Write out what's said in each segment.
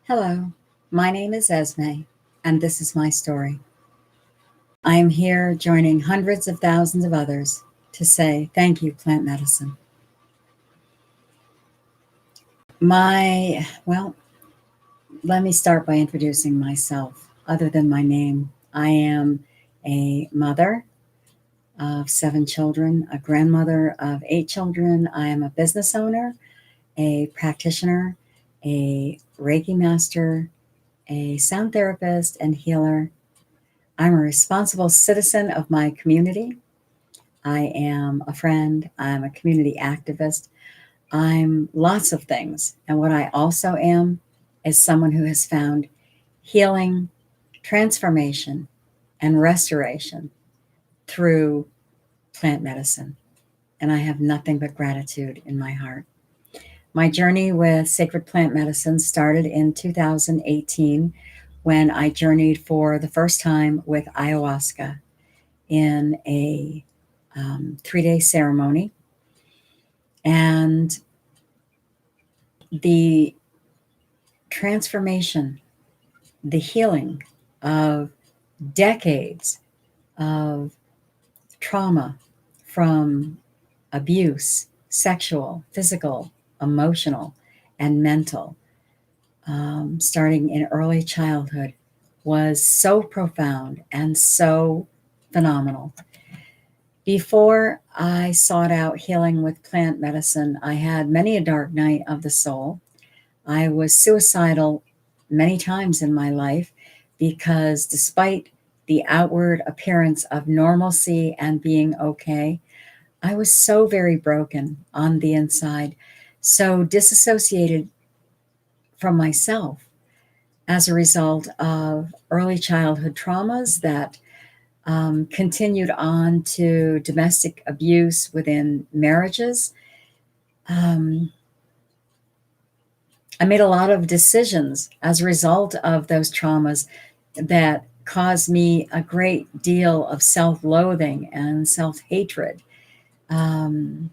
Hello, my name is Esme, and this is my story. I am here joining hundreds of thousands of others to say thank you, plant medicine. Let me start by introducing myself. Other than my name, I am a mother of 7 children, a grandmother of 8 children. I am a business owner, a practitioner, a Reiki master, a sound therapist, and healer. I'm a responsible citizen of my community. I am a friend. I'm a community activist. I'm lots of things. And what I also am is someone who has found healing, transformation, and restoration through plant medicine. And I have nothing but gratitude in my heart. My journey with sacred plant medicine started in 2018 when I journeyed for the first time with ayahuasca in a 3-day ceremony. And the transformation, the healing of decades of trauma from abuse, sexual, physical, emotional, and mental, starting in early childhood, was so profound and so phenomenal. Before I sought out healing with plant medicine, I had many a dark night of the soul. I was suicidal many times in my life because despite the outward appearance of normalcy and being okay, I was so very broken on the inside, so disassociated from myself as a result of early childhood traumas that continued on to domestic abuse within marriages. Um, I made a lot of decisions as a result of those traumas that caused me a great deal of self loathing and self hatred. Um,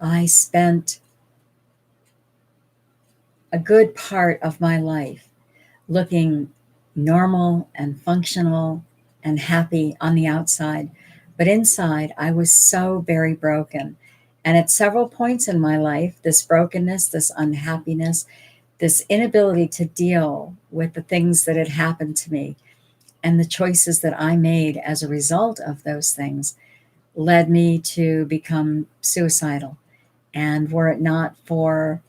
I spent a good part of my life looking normal and functional and happy on the outside. But inside, I was so very broken. And at several points in my life, this brokenness, this unhappiness, this inability to deal with the things that had happened to me and the choices that I made as a result of those things led me to become suicidal. And were it not for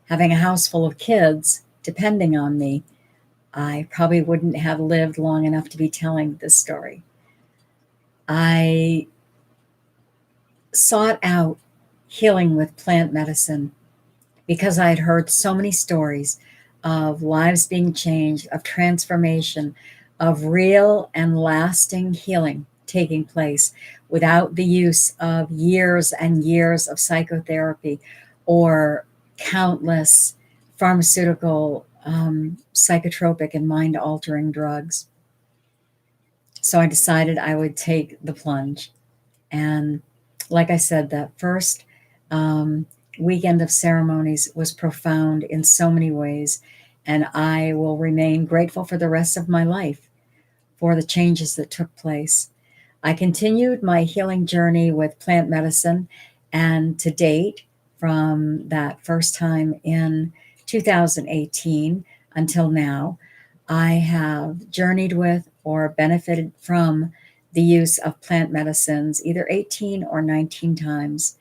having a house full of kids depending on me, I probably wouldn't have lived long enough to be telling this story. I sought out healing with plant medicine because I had heard so many stories of lives being changed, of transformation, of real and lasting healing taking place without the use of years and years of psychotherapy or countless pharmaceutical, psychotropic, and mind altering drugs. So I decided I would take the plunge. And like I said, that first weekend of ceremonies was profound in so many ways. And I will remain grateful for the rest of my life for the changes that took place. I continued my healing journey with plant medicine. And to date, from that first time in 2018 until now, I have journeyed with or benefited from the use of plant medicines either 18 or 19 times.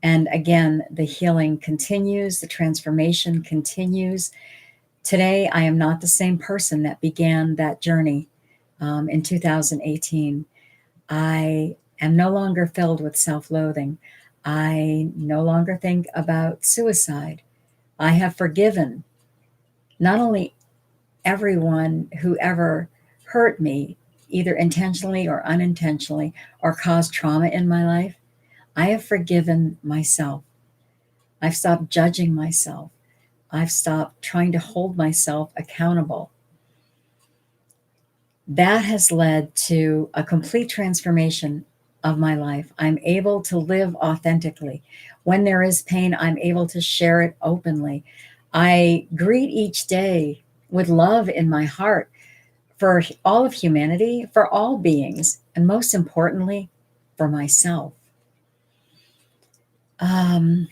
And again, the healing continues, the transformation continues. Today, I am not the same person that began that journey in 2018. I am no longer filled with self loathing. I no longer think about suicide. I have forgiven not only everyone who ever hurt me, either intentionally or unintentionally, or caused trauma in my life. I have forgiven myself. I've stopped judging myself. I've stopped trying to hold myself accountable. That has led to a complete transformation of my life. I'm able to live authentically. When there is pain, I'm able to share it openly. I greet each day with love in my heart for all of humanity, for all beings, and most importantly, for myself. Um,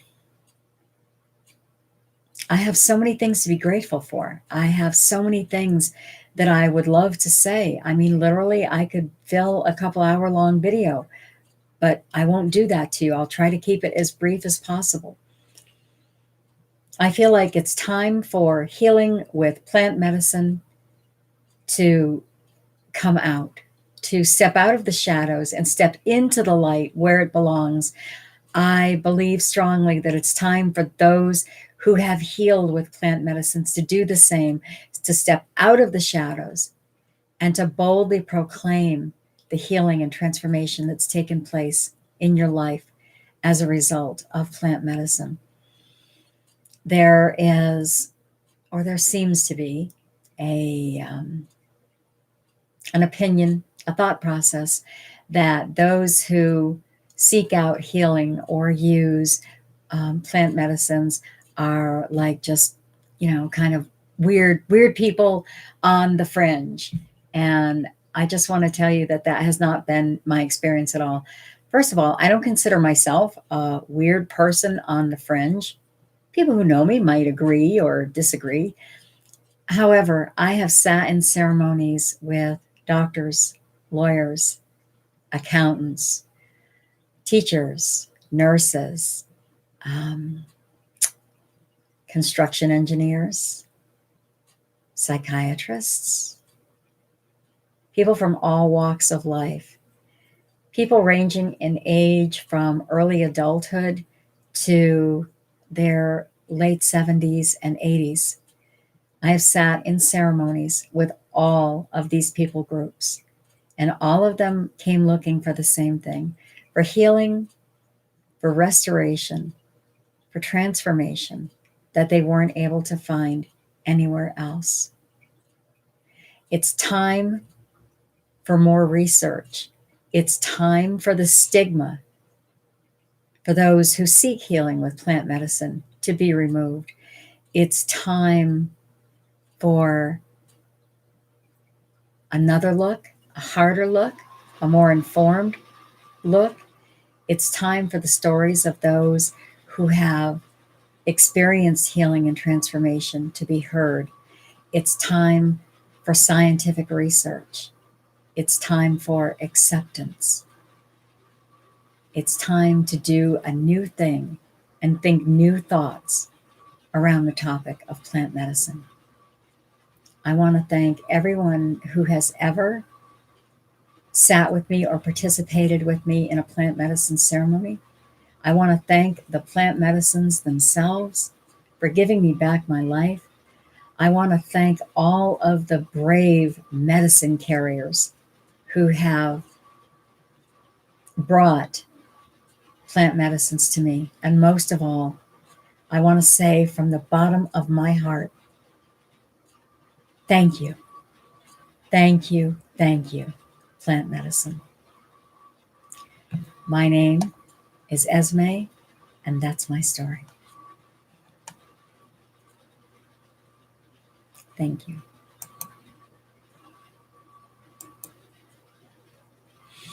I have so many things to be grateful for. I have so many things that I would love to say. I mean, literally, I could fill a couple hour long video, but I won't do that to you. I'll try to keep it as brief as possible. I feel like it's time for healing with plant medicine to come out, to step out of the shadows and step into the light where it belongs. I believe strongly that it's time for those who have healed with plant medicines to do the same, to step out of the shadows and to boldly proclaim the healing and transformation that's taken place in your life as a result of plant medicine. There is, or there seems to be, an opinion, a thought process that those who seek out healing or use plant medicines are like just, kind of weird people on the fringe. And I just want to tell you that that has not been my experience at all. First of all, I don't consider myself a weird person on the fringe. People who know me might agree or disagree. However, I have sat in ceremonies with doctors, lawyers, accountants, teachers, nurses, um, construction engineers, psychiatrists, people from all walks of life, people ranging in age from early adulthood to their late 70s and 80s. I have sat in ceremonies with all of these people groups, and all of them came looking for the same thing, for healing, for restoration, for transformation that they weren't able to find anywhere else. It's time for more research. It's time for the stigma for those who seek healing with plant medicine to be removed. It's time for another look, a harder look, a more informed look. It's time for the stories of those who have experienced healing and transformation to be heard. It's time for scientific research. It's time for acceptance. It's time to do a new thing and think new thoughts around the topic of plant medicine. I want to thank everyone who has ever sat with me or participated with me in a plant medicine ceremony. I want to thank the plant medicines themselves for giving me back my life. I want to thank all of the brave medicine carriers who have brought plant medicines to me. And most of all, I want to say from the bottom of my heart, thank you. Thank you. Thank you, plant medicine. My name is Esme, and that's my story. Thank you.